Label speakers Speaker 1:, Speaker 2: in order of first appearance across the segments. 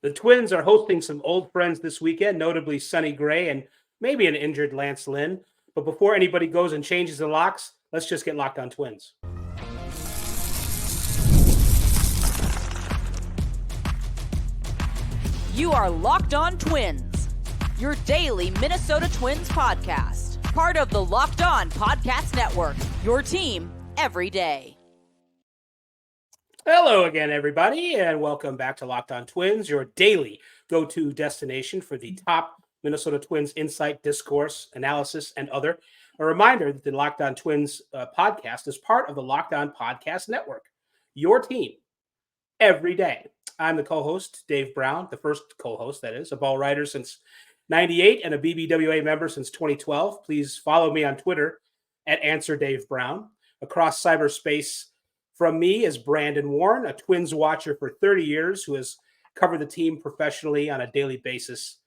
Speaker 1: The Twins are hosting some old friends this weekend, notably Sonny Gray and maybe an injured Lance Lynn. But before anybody goes and changes the locks, let's just get Locked On Twins.
Speaker 2: You are Locked On Twins, your daily Minnesota Twins podcast. Part of the Locked On Podcast Network, your team every day.
Speaker 1: Hello again, everybody, and welcome back to Locked On Twins, your daily go-to destination for the top Minnesota Twins insight, discourse, analysis, and other. A reminder that the Locked On Twins podcast is part of the Locked On Podcast Network, your team every day. I'm the co-host, Dave Brown, the first co-host, that is, a ball writer since 98 and a BBWA member since 2012. Please follow me on Twitter at @AnswerDaveBrown. Across cyberspace from me is Brandon Warren, a Twins watcher for 30 years who has covered the team professionally on a daily basis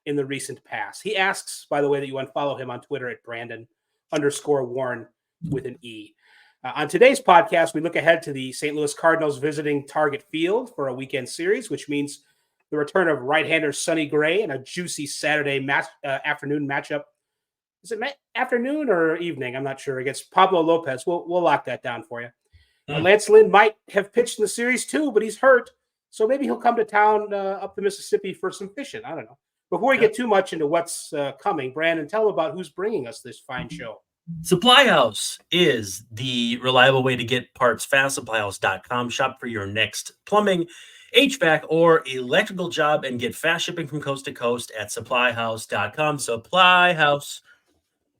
Speaker 1: in the recent past. He asks, by the way, that you unfollow him on Twitter at Brandon_Warren with an E. On today's podcast, we look ahead to the St. Louis Cardinals visiting Target Field for a weekend series, which means the return of right-hander Sonny Gray and a juicy Saturday afternoon matchup. Is it afternoon or evening? I'm not sure. Against Pablo Lopez. We'll lock that down for you. Lance Lynn might have pitched in the series too, but he's hurt. So maybe he'll come to town up the Mississippi for some fishing. I don't know. Before we get too much into what's coming, Brandon, tell them about who's bringing us this fine show.
Speaker 3: SupplyHouse is the reliable way to get parts fast. SupplyHouse.com. Shop for your next plumbing, h-vac, or electrical job and get fast shipping from coast to coast at SupplyHouse.com. SupplyHouse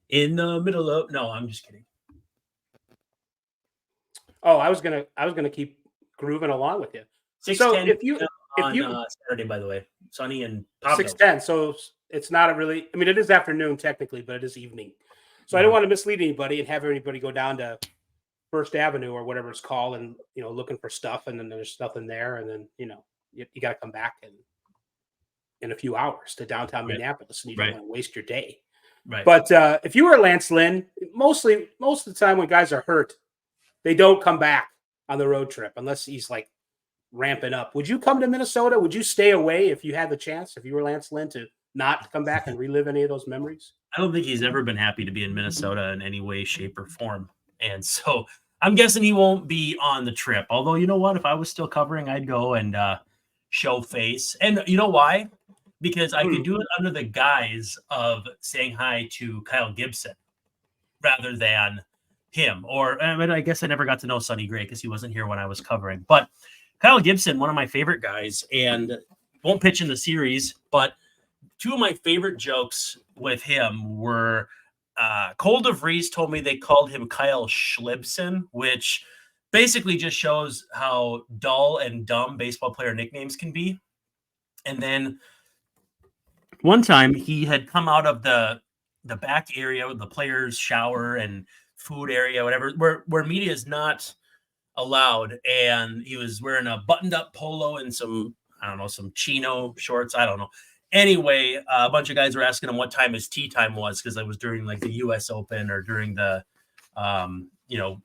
Speaker 3: in the middle of... No, I'm just kidding.
Speaker 1: Oh, I was gonna keep grooving along with you. So if you
Speaker 3: Saturday, by the way, Sonny and Pablo.
Speaker 1: 6:10. So it's not a really. I mean, it is afternoon technically, but it is evening. So I don't want to mislead anybody and have everybody go down to First Avenue or whatever it's called, and looking for stuff, and then there's nothing there, and then you got to come back in a few hours to downtown Minneapolis, and you don't want to waste your day.
Speaker 3: Right.
Speaker 1: But if you were Lance Lynn, most of the time when guys are hurt, they don't come back on the road trip unless he's like ramping up. Would you come to Minnesota? Would you stay away if you had the chance, if you were Lance Lynn, to not come back and relive any of those memories?
Speaker 3: I don't think he's ever been happy to be in Minnesota in any way, shape, or form. And so I'm guessing he won't be on the trip. Although, you know what? If I was still covering, I'd go and show face. And you know why? Because I could do it under the guise of saying hi to Kyle Gibson rather than him. Or I guess I never got to know Sonny Gray because he wasn't here when I was covering. But Kyle Gibson, one of my favorite guys, and won't pitch in the series, but two of my favorite jokes with him were Cole DeVries told me they called him Kyle Schlibson, which basically just shows how dull and dumb baseball player nicknames can be. And then one time he had come out of the back area with the players' shower and food area, whatever, where media is not allowed. And he was wearing a buttoned up polo and some chino shorts. I don't know. Anyway, a bunch of guys were asking him what time his tea time was, because it was during like the US Open or during the,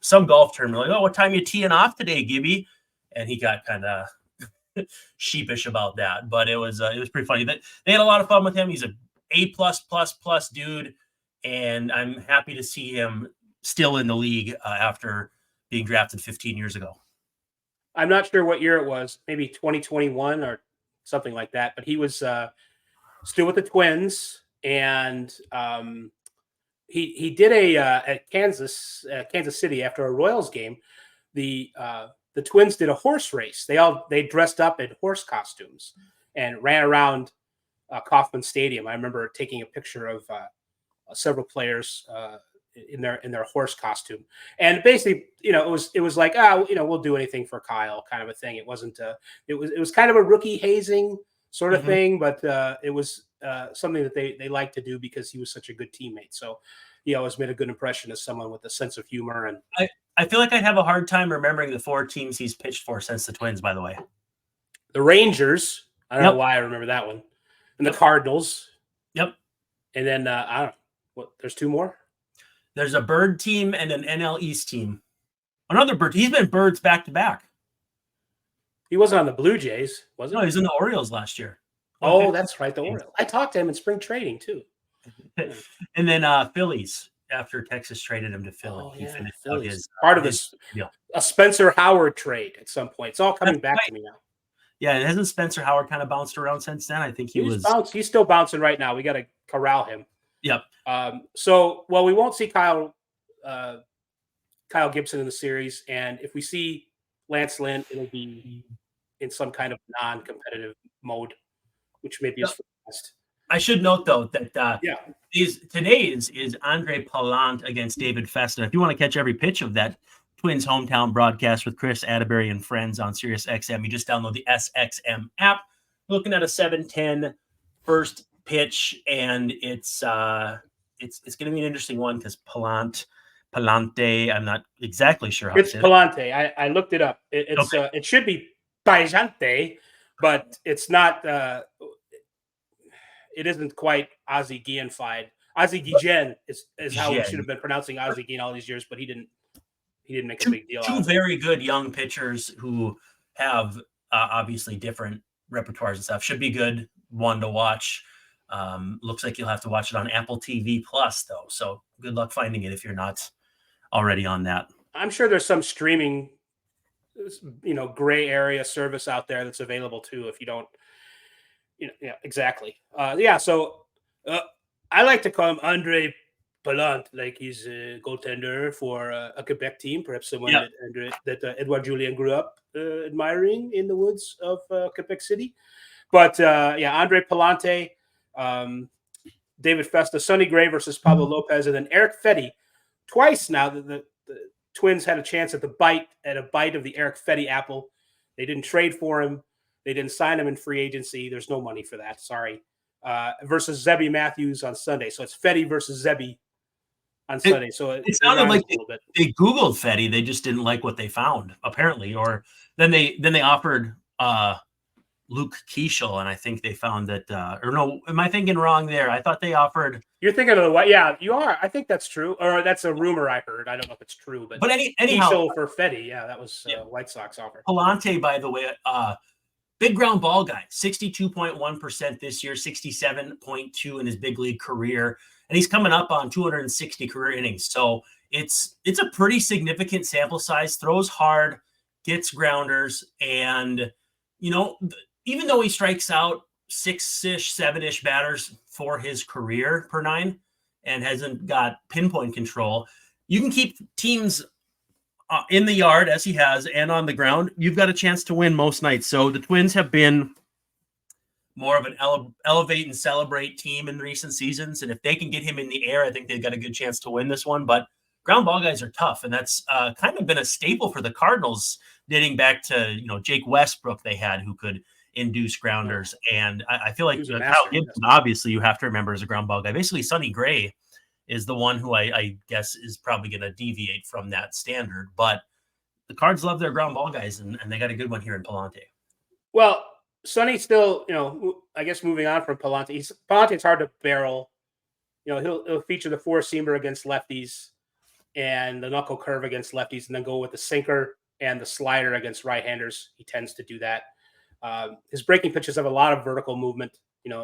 Speaker 3: some golf tournament. Like, oh, what time you teeing off today, Gibby? And he got kind of sheepish about that, but it was pretty funny. They had a lot of fun with him. He's a A+++ dude, and I'm happy to see him still in the league after being drafted 15 years ago.
Speaker 1: I'm not sure what year it was, maybe 2021 or something like that, but he was still with the Twins, and he did at Kansas City after a Royals game. The Twins did a horse race. They dressed up in horse costumes and ran around Kauffman Stadium. I remember taking a picture of several players in their horse costume, and basically, it was like, we'll do anything for Kyle, kind of a thing. It wasn't. It was kind of a rookie hazing sort of thing, but it was something that they liked to do because he was such a good teammate. So he always made a good impression as someone with a sense of humor. And
Speaker 3: I feel like I'd have a hard time remembering the four teams he's pitched for since the Twins, by the way.
Speaker 1: The Rangers. I don't know why I remember that one. And the Cardinals.
Speaker 3: Yep.
Speaker 1: And then I don't know. What? There's two more.
Speaker 3: There's a Bird team and an NL East team. Another Bird. He's been Birds back to back.
Speaker 1: He wasn't on the Blue Jays, was he?
Speaker 3: No, he was in the Orioles last year.
Speaker 1: Oh, that's right, the Orioles. I talked to him in spring training too.
Speaker 3: And then Phillies, after Texas traded him to Philly.
Speaker 1: Oh,
Speaker 3: He
Speaker 1: yeah,
Speaker 3: finished out
Speaker 1: Phillies.
Speaker 3: his
Speaker 1: Part of this
Speaker 3: deal.
Speaker 1: a Spencer Howard trade at some point. It's all coming
Speaker 3: That's
Speaker 1: back
Speaker 3: right.
Speaker 1: to me now.
Speaker 3: Yeah, and hasn't Spencer Howard kind of bounced around since then? I think he was.
Speaker 1: He's still bouncing right now. We got to corral him.
Speaker 3: Yep.
Speaker 1: We won't see Kyle Gibson in the series, and if we see Lance Lynn, it'll be in some kind of non-competitive mode, which maybe is for the best.
Speaker 3: I should note though that today is Andre Pallante against David Festa. If you want to catch every pitch of that Twins hometown broadcast with Chris Atterbury and friends on Sirius XM, you just download the SXM app. Looking at a 7:10 first pitch, and it's going to be an interesting one because Pallante. I'm not exactly sure how
Speaker 1: it's Pallante. I looked it up. It should be Pallante, but it's not. It isn't quite Ozzie Guillen-fied. Ozzie Guillen is how we should have been pronouncing Ozzie Guillen all these years, but he didn't make a big deal.
Speaker 3: Two very good young pitchers who have obviously different repertoires and stuff. Should be good one to watch. Looks like you'll have to watch it on Apple TV Plus though. So good luck finding it if you're not already on that. I'm
Speaker 1: sure there's some streaming, gray area service out there that's available too. If you don't, exactly. So I like to call him Andre Pallante, like he's a goaltender for a Quebec team, perhaps someone that Edouard Julien grew up admiring in the woods of Quebec City. But Andre Pallante, David Festa, Sonny Gray versus Pablo Lopez, and then Eric Fetty. Twice now the Twins had a chance at a bite of the Eric Fetty apple. They didn't trade for him. They didn't sign him in free agency. There's no money for that. Sorry. Versus Zebby Matthews on Sunday. So it's Fetty versus Zebby on Sunday. So it
Speaker 3: sounded like they Googled Fetty. They just didn't like what they found, apparently. Or then they offered Luke Keeschel, and I think they found that or no, am I thinking wrong there? I thought they offered.
Speaker 1: You're thinking of the what? Yeah, you are. I think that's true. Or that's a rumor I heard. I don't know if it's true, but
Speaker 3: anyhow,
Speaker 1: Keeschel for Fetty, yeah, that was White Sox offer.
Speaker 3: Pallante, by the way, big ground ball guy, 62.1% this year, 67.2 in his big league career. And he's coming up on 260 career innings. So it's a pretty significant sample size, throws hard, gets grounders. And, even though he strikes out 6-ish, 7-ish batters for his career per nine and hasn't got pinpoint control, you can keep teams in the yard as he has and on the ground. You've got a chance to win most nights. So the Twins have been more of an elevate and celebrate team in recent seasons. And if they can get him in the air, I think they've got a good chance to win this one. But ground ball guys are tough. And that's kind of been a staple for the Cardinals dating back to, Jake Westbrook they had who could induce grounders. And I feel like Kyle Gibson, obviously you have to remember as a ground ball guy. Basically Sonny Gray is the one who I guess is probably going to deviate from that standard. But the Cards love their ground ball guys, and they got a good one here in Pallante.
Speaker 1: Well, Sonny still, I guess moving on from Pallante, Pallante's hard to barrel. He'll feature the four-seamer against lefties and the knuckle curve against lefties, and then go with the sinker and the slider against right-handers. He tends to do that. His breaking pitches have a lot of vertical movement,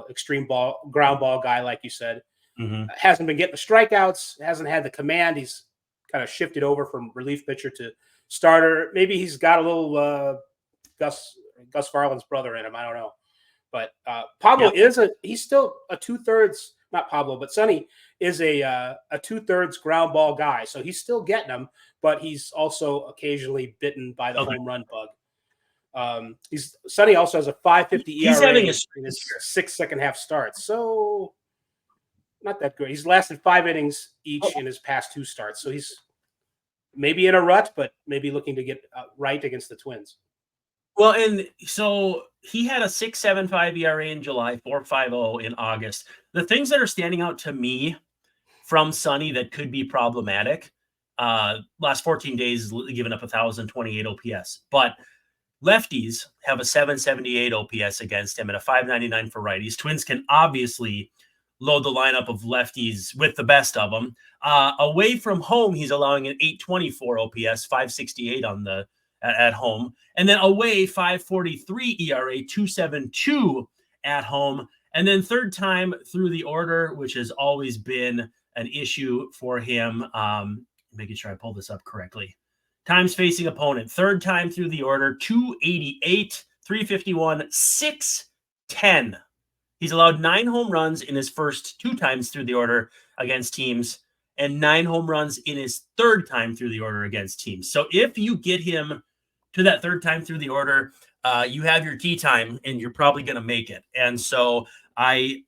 Speaker 1: extreme ground ball guy, like you said. Mm-hmm. Hasn't been getting the strikeouts, hasn't had the command. He's kind of shifted over from relief pitcher to starter. Maybe he's got a little Gus Farland's brother in him. I don't know. But Pablo he's still a 2/3, not Pablo, but Sonny is a 2/3 ground ball guy. So he's still getting them, but he's also occasionally bitten by the home run bug. Sonny also has a 5.50 ERA in his 6 second-half starts. So not that good. He's lasted 5 innings each in his past 2 starts. So he's maybe in a rut, but maybe looking to get right against the Twins.
Speaker 3: Well, and so he had a 6.75 ERA in July, 4.50 in August. The things that are standing out to me from Sonny that could be problematic, last 14 days giving up 1,028 OPS. But lefties have a 778 OPS against him and a 599 for righties. Twins can obviously load the lineup of lefties with the best of them. Away from home, he's allowing an 824 OPS, 568 on the at home. And then away, 5.43 ERA, 2.72 at home. And then third time through the order, which has always been an issue for him. Making sure I pull this up correctly. Times facing opponent, third time through the order, 288, 351, 610. He's allowed 9 home runs in his first 2 times through the order against teams, and 9 home runs in his third time through the order against teams. So if you get him to that third time through the order, you have your tea time, and you're probably going to make it. And so I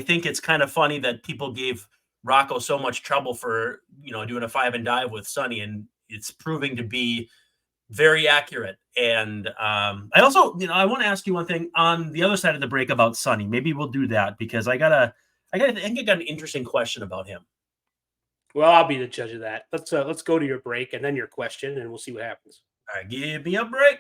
Speaker 3: think it's kind of funny that people gave Rocco so much trouble for, doing a 5 and dive with Sonny, and it's proving to be very accurate. And I also, I want to ask you one thing on the other side of the break about Sonny. Maybe we'll do that because I got an interesting question about him.
Speaker 1: Well, I'll be the judge of that. Let's go to your break and then your question, and we'll see what happens.
Speaker 3: All right, give me a break.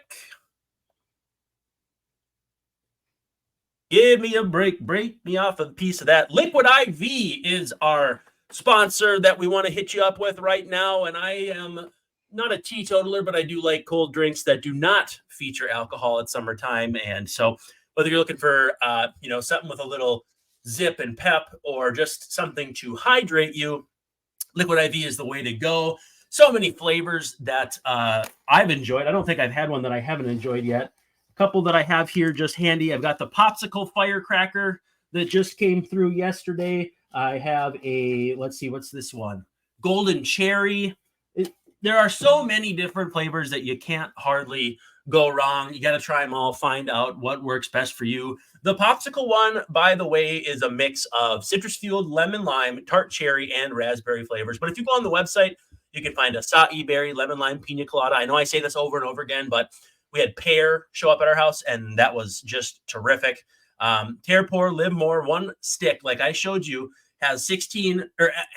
Speaker 3: Give me a break. Break me off a piece of that. Liquid IV is our sponsor that we want to hit you up with right now. And I am not a teetotaler, but I do like cold drinks that do not feature alcohol at summertime. And so whether you're looking for, something with a little zip and pep or just something to hydrate you, Liquid IV is the way to go. So many flavors that I've enjoyed. I don't think I've had one that I haven't enjoyed yet. Couple that I have here just handy. I've got the popsicle firecracker that just came through yesterday. I have let's see, what's this one? Golden cherry. There are so many different flavors that you can't hardly go wrong. You got to try them all, find out what works best for you. The popsicle one, by the way, is a mix of citrus-fueled lemon lime, tart cherry, and raspberry flavors. But if you go on the website, you can find acai berry, lemon lime, pina colada. I know I say this over and over again, but we had pear show up at our house, and that was just terrific. Tear, pour, live more. One stick, like I showed you, has 16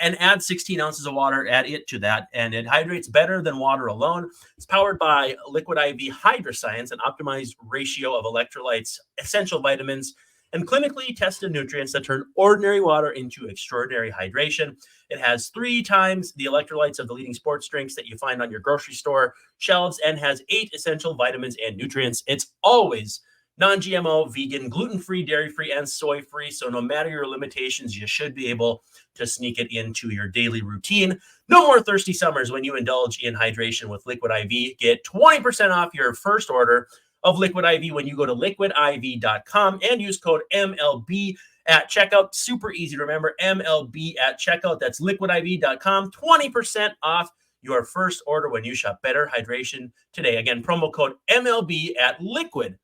Speaker 3: and add 16 ounces of water, add it to that, and it hydrates better than water alone. It's powered by Liquid IV Hydroscience, an optimized ratio of electrolytes, essential vitamins, and clinically tested nutrients that turn ordinary water into extraordinary hydration. It has 3 times the electrolytes of the leading sports drinks that you find on your grocery store shelves and has 8 essential vitamins and nutrients. It's always non-GMO, vegan, gluten-free, dairy-free, and soy-free. So no matter your limitations, you should be able to sneak it into your daily routine. No more thirsty summers when you indulge in hydration with Liquid IV. Get 20% off your first order of Liquid IV when you go to liquidiv.com and use code MLB at checkout. Super easy to remember, MLB at checkout. That's liquidiv.com. 20% off your first order when you shop Better Hydration today. Again, promo code MLB at liquidiv.com.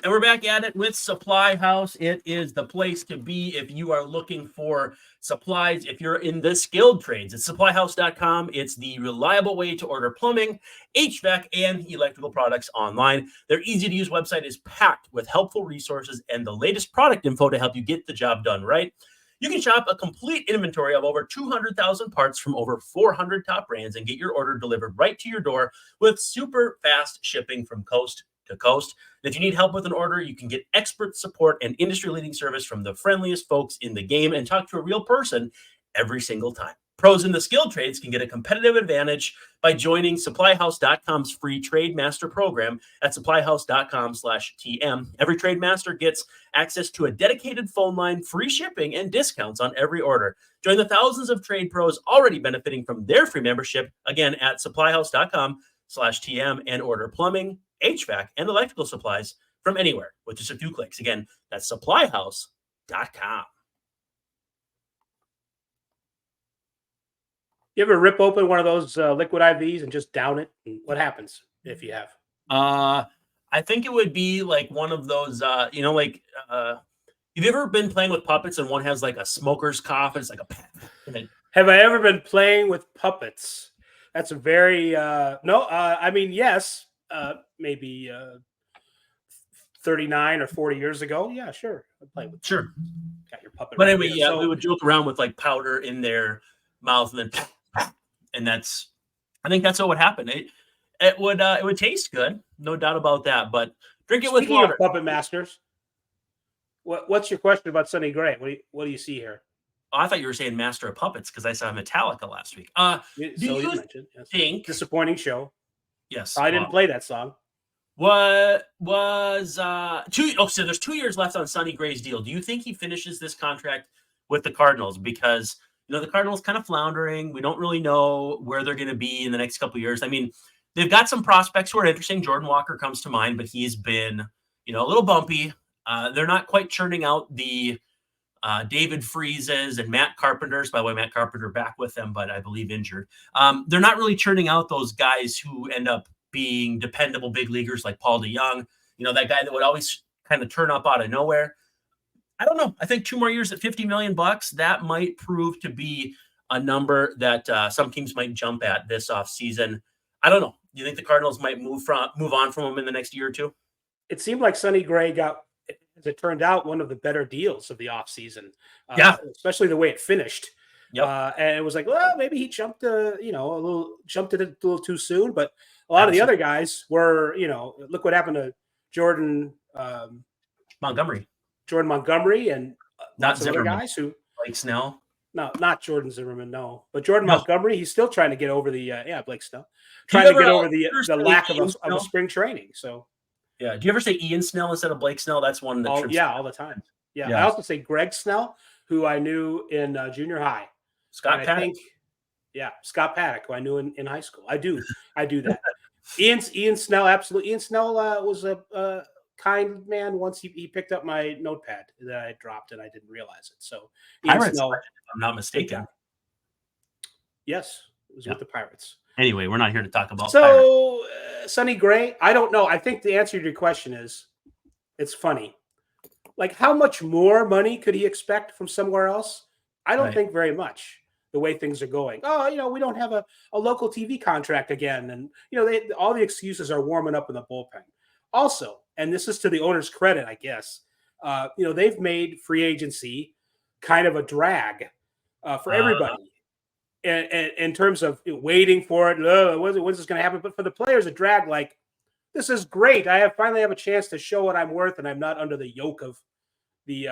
Speaker 3: And we're back at it with Supply House. It is the place to be if you are looking for supplies, if you're in the skilled trades. It's supplyhouse.com. It's the reliable way to order plumbing, HVAC, and electrical products online. Their easy-to-use website is packed with helpful resources and the latest product info to help you get the job done right. You can shop a complete inventory of over 200,000 parts from over 400 top brands and get your order delivered right to your door with super fast shipping from coast to coast. And if you need help with an order, you can get expert support and industry-leading service from the friendliest folks in the game and talk to a real person every single time. Pros in the skilled trades can get a competitive advantage by joining SupplyHouse.com's free Trade Master program at SupplyHouse.com/TM. Every Trade Master gets access to a dedicated phone line, free shipping, and discounts on every order. Join the thousands of trade pros already benefiting from their free membership, again, at SupplyHouse.com/TM, and order plumbing, HVAC, and electrical supplies from anywhere with just a few clicks. Again, that's SupplyHouse.com.
Speaker 1: You ever rip open one of those liquid IVs and just down it? What happens if you have?
Speaker 3: I think it would be like one of those, have you ever been playing with puppets and one has like a smoker's cough? And it's like
Speaker 1: Have I ever been playing with puppets? That's a very, yes, maybe 39 or 40 years ago. Yeah, sure. I played with
Speaker 3: Sure.
Speaker 1: Got your puppet.
Speaker 3: But anyway, yeah, we would joke around with like powder in their mouth and then I think that's what would happen. It would taste good, no doubt about that. But drink it with water.
Speaker 1: Of puppet masters, what's your question about Sonny Gray? What do you see here?
Speaker 3: Oh, I thought you were saying Master of Puppets because I saw Metallica last week. Do
Speaker 1: So
Speaker 3: you
Speaker 1: you mentioned, yes.
Speaker 3: think?
Speaker 1: Disappointing show.
Speaker 3: Yes.
Speaker 1: I didn't play that song.
Speaker 3: What was two? Oh, so there's 2 years left on Sonny Gray's deal. Do you think he finishes this contract with the Cardinals? Because the Cardinals kind of floundering. We don't really know where they're going to be in the next couple of years. I mean, they've got some prospects who are interesting. Jordan Walker comes to mind, but he's been a little bumpy. They're not quite churning out the David Freezes and Matt Carpenters. By the way, Matt Carpenter back with them, but I believe injured. They're not really churning out those guys who end up being dependable big leaguers like Paul DeYoung, that guy that would always kind of turn up out of nowhere. I don't know. I think 2 more years at $50 million, that might prove to be a number that some teams might jump at this offseason. I don't know. Do you think the Cardinals might move on from him in the next year or two?
Speaker 1: It seemed like Sonny Gray got, as it turned out, one of the better deals of the offseason. Especially the way it finished.
Speaker 3: Yep.
Speaker 1: And it was like, well, maybe he jumped it a little too soon, but a lot of the other guys were, look what happened to Jordan
Speaker 3: Montgomery,
Speaker 1: and
Speaker 3: not
Speaker 1: lots of other guys who
Speaker 3: Blake Snell.
Speaker 1: No, not Jordan Zimmerman, no, but Jordan Montgomery. He's still trying to get over the Blake Snell,
Speaker 3: Do you
Speaker 1: trying to get
Speaker 3: ever,
Speaker 1: over the lack of a spring training. So
Speaker 3: yeah, do you ever say Ian Snell instead of Blake Snell? That's one that
Speaker 1: all the time. Yeah, I also say Greg Snell, who I knew in junior high.
Speaker 3: Scott Paddock.
Speaker 1: Scott Paddock, who I knew in high school. I do that. Ian Snell, absolutely. Ian Snell was a kind man once he picked up my notepad that I dropped and I didn't realize it. So Ian Snell,
Speaker 3: if I'm not mistaken.
Speaker 1: Yes, it was with the Pirates.
Speaker 3: Anyway, we're not here to talk about
Speaker 1: Sonny Gray. I don't know. I think the answer to your question is, it's funny. Like, how much more money could he expect from somewhere else? I don't think very much. The way things are going. Oh, we don't have a local TV contract again, and all the excuses are warming up in the bullpen. Also, and this is to the owner's credit, I guess. They've made free agency kind of a drag for everybody. And in terms of waiting for it, when's this going to happen? But for the players, a drag like, this is great. I finally have a chance to show what I'm worth, and I'm not under the yoke of the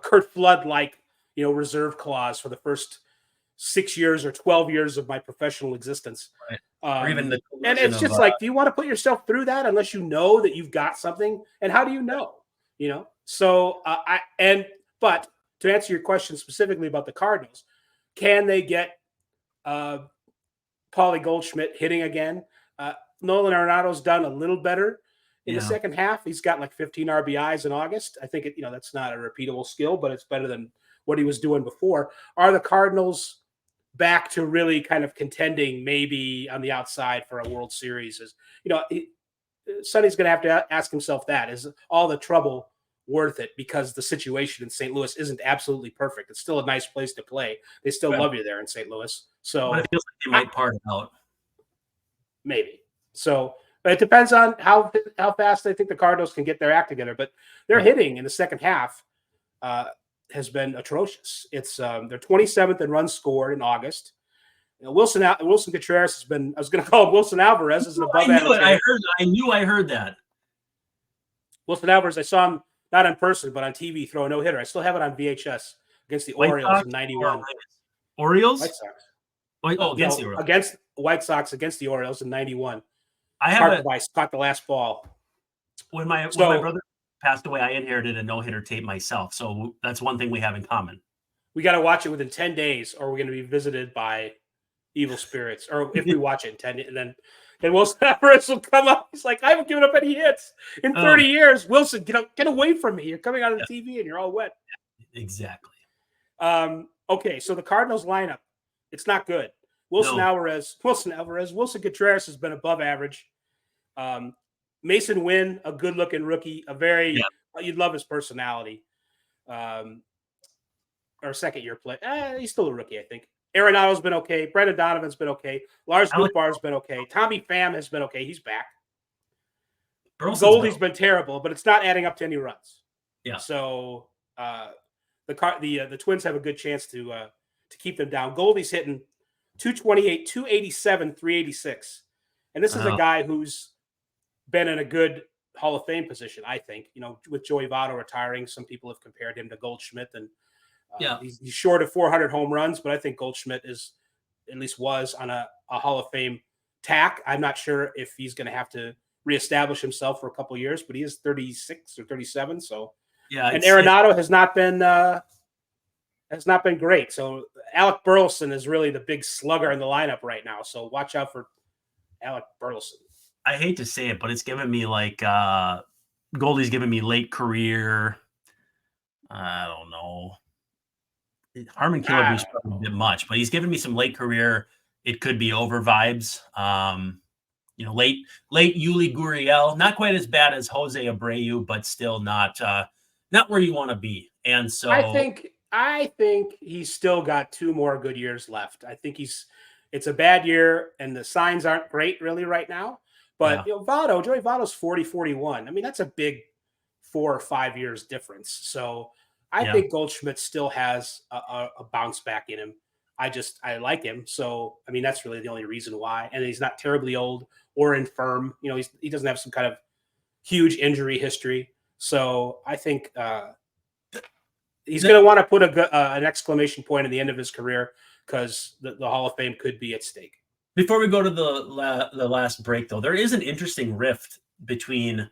Speaker 1: Kurt Flood-like, reserve clause for the first 6 years or 12 years of my professional existence.
Speaker 3: Right. Or even
Speaker 1: and it's just like, do you want to put yourself through that unless you know that you've got something? And how do you know? So but to answer your question specifically about the Cardinals, can they get Paulie Goldschmidt hitting again? Nolan Arenado's done a little better in the second half. He's got like 15 RBIs in August. I think that's not a repeatable skill, but it's better than what he was doing before. Are the Cardinals back to really kind of contending, maybe on the outside for a World Series? Sonny's going to have to ask himself that. Is all the trouble worth it? Because the situation in St. Louis isn't absolutely perfect. It's still a nice place to play. They still love you there in St. Louis. So
Speaker 3: but it feels like they might part out.
Speaker 1: Maybe. So, but it depends on how fast they think the Cardinals can get their act together. But their hitting in the second half has been atrocious. It's they're 27th in runs scored in August. Wilson Contreras has been, I was going to call him Wilson Alvarez, as an above average.
Speaker 3: I knew I heard that.
Speaker 1: Wilson Alvarez, I saw him not in person, but on TV throw a no hitter. I still have it on VHS against the Orioles in '91.
Speaker 3: Orioles?
Speaker 1: White Sox.
Speaker 3: Against the Orioles.
Speaker 1: Against White Sox against the Orioles in '91.
Speaker 3: I have
Speaker 1: caught the last ball.
Speaker 3: When my brother passed away, I inherited a no-hitter tape myself. So that's one thing we have in common.
Speaker 1: We got to watch it within 10 days or we're going to be visited by evil spirits. Or if we watch it in 10 days, and then Wilson Alvarez will come up. He's like, I haven't given up any hits in 30 years. Wilson, get away from me. You're coming out of the TV and you're all wet.
Speaker 3: Exactly.
Speaker 1: Okay, so the Cardinals lineup, it's not good. Wilson Contreras has been above average. Mason Wynn, a good-looking rookie, you'd love his personality. Or second-year play. He's still a rookie, I think. Arenado's been okay. Brendan Donovan's been okay. Lars Nootbaar's been okay. Tommy Pham has been okay. He's back. Goldie's been terrible, but it's not adding up to any runs.
Speaker 3: Yeah.
Speaker 1: So the Twins have a good chance to keep them down. Goldie's hitting 228, 287, 386. And this is a guy who's been in a good Hall of Fame position, I think. With Joey Votto retiring, some people have compared him to Goldschmidt, and he's short of 400 home runs, but I think Goldschmidt was on a Hall of Fame tack. I'm not sure if he's going to have to reestablish himself for a couple of years, but he is 36 or 37. So, and Arenado has not been great. So Alec Burleson is really the big slugger in the lineup right now. So watch out for Alec Burleson.
Speaker 3: I hate to say it, but it's giving me like Goldie's giving me late career. I don't know. Harmon Killeby's probably a bit much, but he's giving me some late career. It could be over vibes. Late Yuli Gurriel, not quite as bad as Jose Abreu, but still not where you want to be. And so
Speaker 1: I think he's still got 2 more good years left. I think it's a bad year, and the signs aren't great really right now. But Joey Votto's 40-41. I mean, that's a big 4 or 5 years difference. So I think Goldschmidt still has a bounce back in him. I like him. So, I mean, that's really the only reason why. And he's not terribly old or infirm. He doesn't have some kind of huge injury history. So I think he's going to want to put an exclamation point at the end of his career, because the Hall of Fame could be at stake.
Speaker 3: Before we go to the last break, though, there is an interesting rift between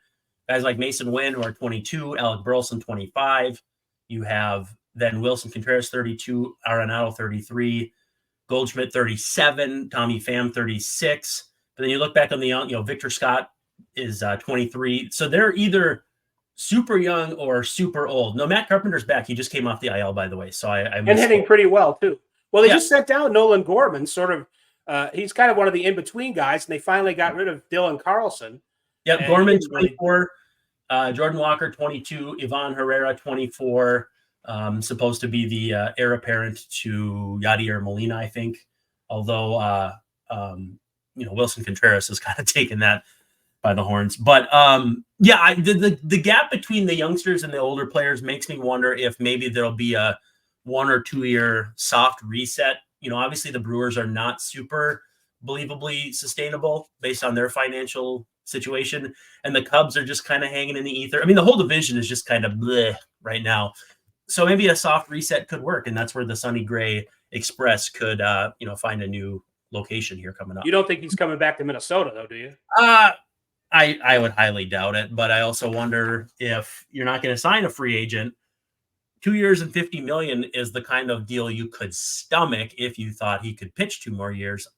Speaker 3: guys like Mason Wynn, who are 22, Alec Burleson, 25. You have then Wilson Contreras, 32, Arenado, 33, Goldschmidt, 37, Tommy Pham, 36. But then you look back on the young, Victor Scott is 23. So they're either super young or super old. No, Matt Carpenter's back. He just came off the IL, by the way. So
Speaker 1: and hitting pretty well, too. Well, they just sent down Nolan Gorman, sort of. He's kind of one of the in-between guys, and they finally got rid of Dylan Carlson.
Speaker 3: Yep, Gorman, 24. Jordan Walker, 22. Ivan Herrera, 24. Supposed to be the heir apparent to Yadier Molina, I think. Although, Wilson Contreras has kind of taken that by the horns. But, the gap between the youngsters and the older players makes me wonder if maybe there'll be a 1 or 2 year soft reset. Obviously the Brewers are not super believably sustainable based on their financial situation, and the Cubs are just kind of hanging in the ether. I mean, the whole division is just kind of bleh right now. So maybe a soft reset could work, and that's where the Sonny Gray Express could, find a new location here coming up.
Speaker 1: You don't think he's coming back to Minnesota, though, do you?
Speaker 3: I would highly doubt it, but I also wonder if you're not going to sign a free agent. 2 years and $50 million is the kind of deal you could stomach if you thought he could pitch 2 more years.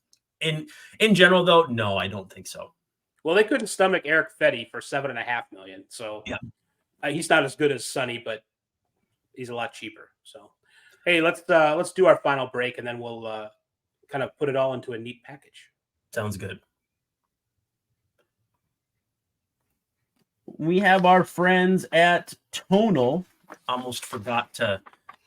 Speaker 3: In general, though, no, I don't think so.
Speaker 1: Well, they couldn't stomach Eric Fetty for $7.5 million, so he's not as good as Sonny, but he's a lot cheaper. So, hey, let's do our final break, and then we'll kind of put it all into a neat package.
Speaker 3: Sounds good. We have our friends at TonaI. Almost forgot to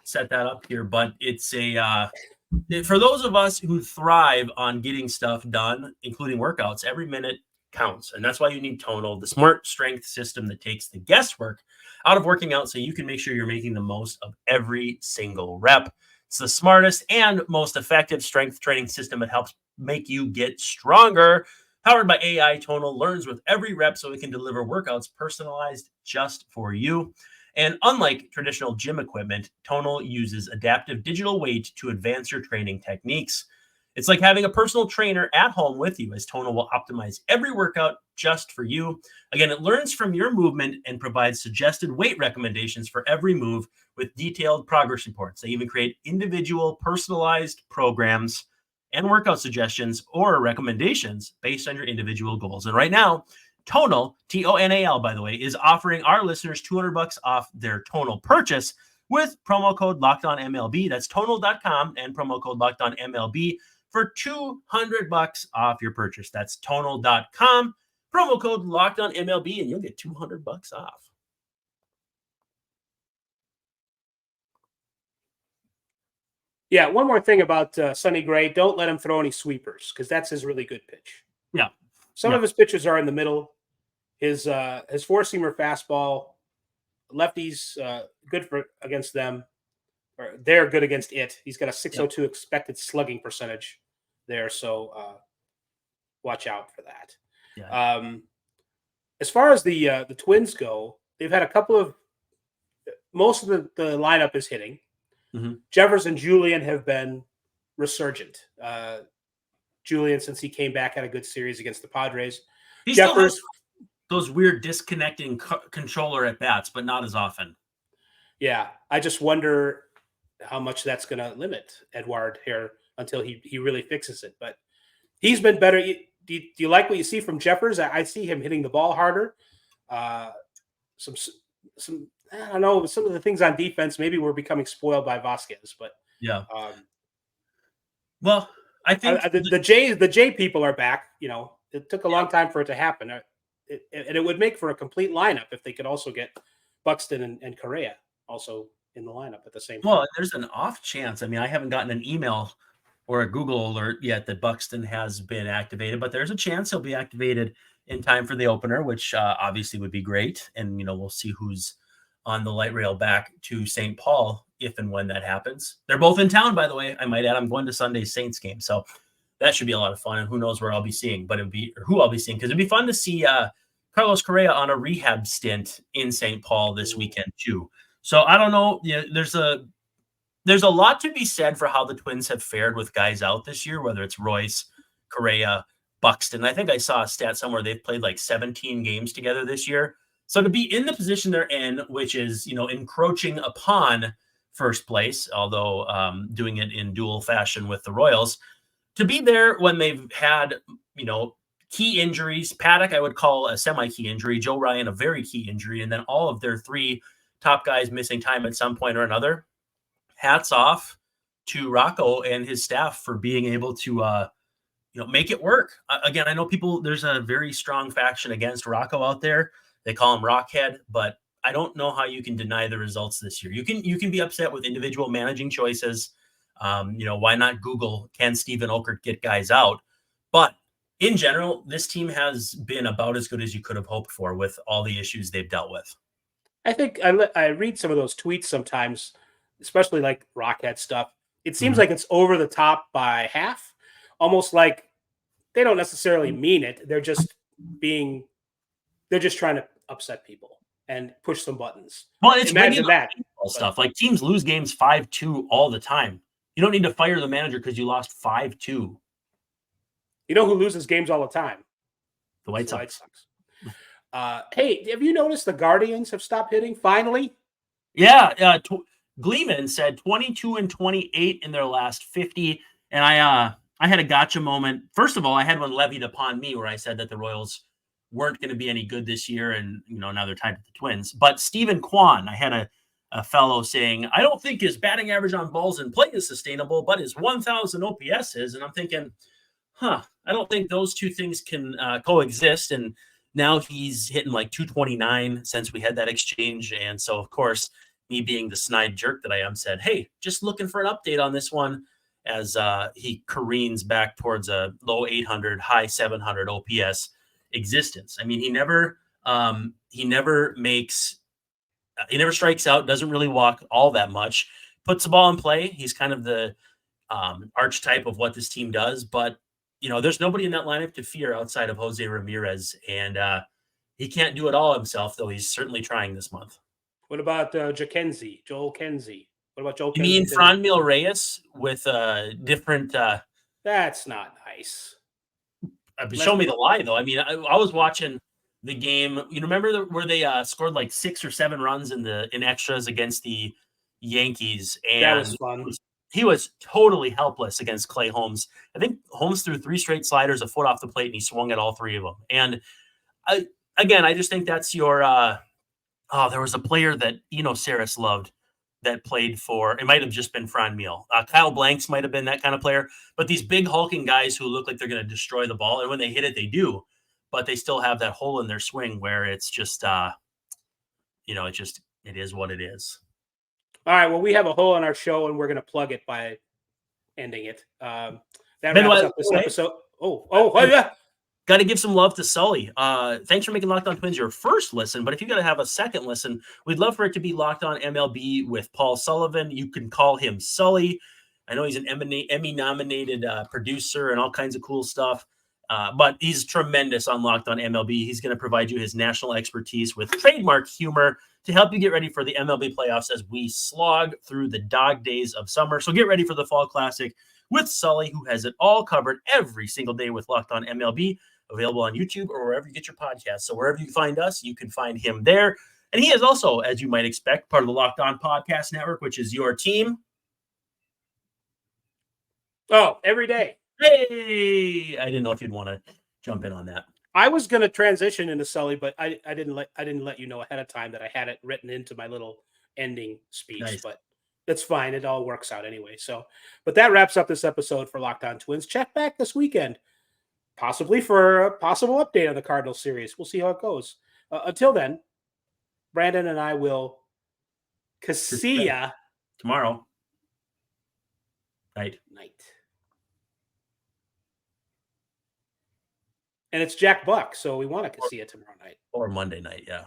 Speaker 3: set that up here, but it's for those of us who thrive on getting stuff done, including workouts, every minute counts. And that's why you need TonaI, the smart strength system that takes the guesswork out of working out so you can make sure you're making the most of every single rep. It's the smartest and most effective strength training system. It helps make you get stronger. Powered by AI, TonaI learns with every rep so it can deliver workouts personalized just for you. And unlike traditional gym equipment, TonaI uses adaptive digital weight to advance your training techniques. It's like having a personal trainer at home with you, as TonaI will optimize every workout just for you. Again, it learns from your movement and provides suggested weight recommendations for every move with detailed progress reports. They even create individual personalized programs and workout suggestions or recommendations based on your individual goals. And right now, TonaI, TonaI, by the way, is offering our listeners $200 off their TonaI purchase with promo code LockedOnMLB. That's TonaI.com and promo code LockedOnMLB for $200 off your purchase. That's TonaI.com, promo code LockedOnMLB, and you'll get $200 off.
Speaker 1: Yeah, one more thing about Sonny Gray. Don't let him throw any sweepers, because that's his really good pitch.
Speaker 3: Yeah.
Speaker 1: Some of his pitches are in the middle. His four-seamer fastball, lefties good for against them, or they're good against it. He's got a 602 expected slugging percentage there, so watch out for that.
Speaker 3: Yeah.
Speaker 1: As far as the Twins go, they've had a couple of most of the lineup is hitting.
Speaker 3: Mm-hmm.
Speaker 1: Jeffers and Julian have been resurgent. Julian, since he came back, had a good series against the Padres.
Speaker 3: He
Speaker 1: Jeffers,
Speaker 3: still has those weird disconnecting controller at bats, but not as often. Yeah,
Speaker 1: I just wonder how much that's going to limit Edouard here until he really fixes it. But he's been better. Do you like what you see from Jeffers? I see him hitting the ball harder. Some I don't know, some of the things on defense. Maybe we're becoming spoiled by Vasquez, but
Speaker 3: yeah. Well, I think
Speaker 1: the J people are back. It took a long time for it to happen, and it would make for a complete lineup if they could also get Buxton and Correa also in the lineup at the same time.
Speaker 3: Well, there's an off chance. I mean, I haven't gotten an email or a Google alert yet that Buxton has been activated, but there's a chance he'll be activated in time for the opener, which obviously would be great. And, we'll see who's on the light rail back to St. Paul if and when that happens. They're both in town, by the way. I might add, I'm going to Sunday's Saints game. So that should be a lot of fun. And who knows where I'll be seeing, but who I'll be seeing. Because it'd be fun to see Carlos Correa on a rehab stint in St. Paul this weekend too. So I don't know. There's a lot to be said for how the Twins have fared with guys out this year, whether it's Royce, Correa, Buxton. I think I saw a stat somewhere they've played like 17 games together this year. So to be in the position they're in, which is, encroaching upon first place, although doing it in dual fashion with the Royals, to be there when they've had, key injuries. Paddock, I would call a semi-key injury. Joe Ryan, a very key injury. And then all of their three top guys missing time at some point or another. Hats off to Rocco and his staff for being able to, make it work. Again, I know there's a very strong faction against Rocco out there. They call him Rockhead, but I don't know how you can deny the results this year. You can be upset with individual managing choices. Why not Google, can Steven Okert get guys out? But in general, this team has been about as good as you could have hoped for with all the issues they've dealt with.
Speaker 1: I think I read some of those tweets sometimes, especially like Rockhead stuff. It seems like it's over the top by half, almost like they don't necessarily mean it. They're just trying to upset people and push some buttons.
Speaker 3: Well, it's imagine that stuff. Like teams lose games 5-2 all the time. You don't need to fire the manager because you lost 5-2.
Speaker 1: You know who loses games all the time?
Speaker 3: The White Sox.
Speaker 1: Hey, have you noticed the Guardians have stopped hitting finally?
Speaker 3: Yeah. Gleeman said 22 and 28 in their last 50. And I had a gotcha moment. First of all, I had one levied upon me where I said that the Royals weren't going to be any good this year. And, now they're tied with the Twins. But Stephen Kwan, I had a fellow saying, I don't think his batting average on balls in play is sustainable, but his 1,000 OPS is. And I'm thinking, I don't think those two things can coexist. And now he's hitting like 229 since we had that exchange. And so, of course, me being the snide jerk that I am said, hey, just looking for an update on this one as he careens back towards a low 800, high 700 OPS existence. I mean, he never strikes out, doesn't really walk all that much, puts the ball in play. He's kind of the archetype of what this team does, but there's nobody in that lineup to fear outside of Jose Ramirez, and he can't do it all himself, though he's certainly trying this month.
Speaker 1: What about Joel Kenzie? What about Joel Kenzie?
Speaker 3: You mean Franmil Reyes with different...
Speaker 1: That's not nice.
Speaker 3: Show me the lie, though. I mean, I was watching the game. You remember where they scored like 6 or 7 runs in extras against the Yankees? And
Speaker 1: that was fun.
Speaker 3: He was totally helpless against Clay Holmes. I think Holmes threw 3 straight sliders, a foot off the plate, and he swung at all 3 of them. And I just think that's your there was a player that Saris loved that played for, it might have just been Franmil. Kyle Blanks might have been that kind of player, but these big hulking guys who look like they're going to destroy the ball, and when they hit it, they do, but they still have that hole in their swing where it's just, it is what it is.
Speaker 1: All right. Well, we have a hole in our show, and we're going to plug it by ending it. That
Speaker 3: wraps
Speaker 1: up this episode. Oh, yeah.
Speaker 3: Got to give some love to Sully. Thanks for making Locked On Twins your first listen, but if you got to have a second listen, we'd love for it to be Locked On MLB with Paul Sullivan. You can call him Sully. I know he's an Emmy-nominated producer and all kinds of cool stuff. But he's tremendous on Locked On MLB. He's going to provide you his national expertise with trademark humor to help you get ready for the MLB playoffs as we slog through the dog days of summer. So get ready for the Fall Classic with Sully, who has it all covered every single day with Locked On MLB, available on YouTube or wherever you get your podcasts. So wherever you find us, you can find him there. And he is also, as you might expect, part of the Locked On Podcast Network, which is your team.
Speaker 1: Oh, every day.
Speaker 3: Hey, I didn't know if you'd want to jump in on that.
Speaker 1: I was going to transition into Sully, but I didn't let you know ahead of time that I had it written into my little ending speech.
Speaker 3: Nice.
Speaker 1: But it's fine. It all works out anyway. So, but that wraps up this episode for Locked On Twins. Check back this weekend, possibly for a possible update on the Cardinals series. We'll see how it goes. Until then, Brandon and I will see ya
Speaker 3: tomorrow night.
Speaker 1: And it's Jack Buck, so we want to see it tomorrow night.
Speaker 3: Or Monday night, yeah.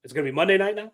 Speaker 1: It's going to be Monday night now?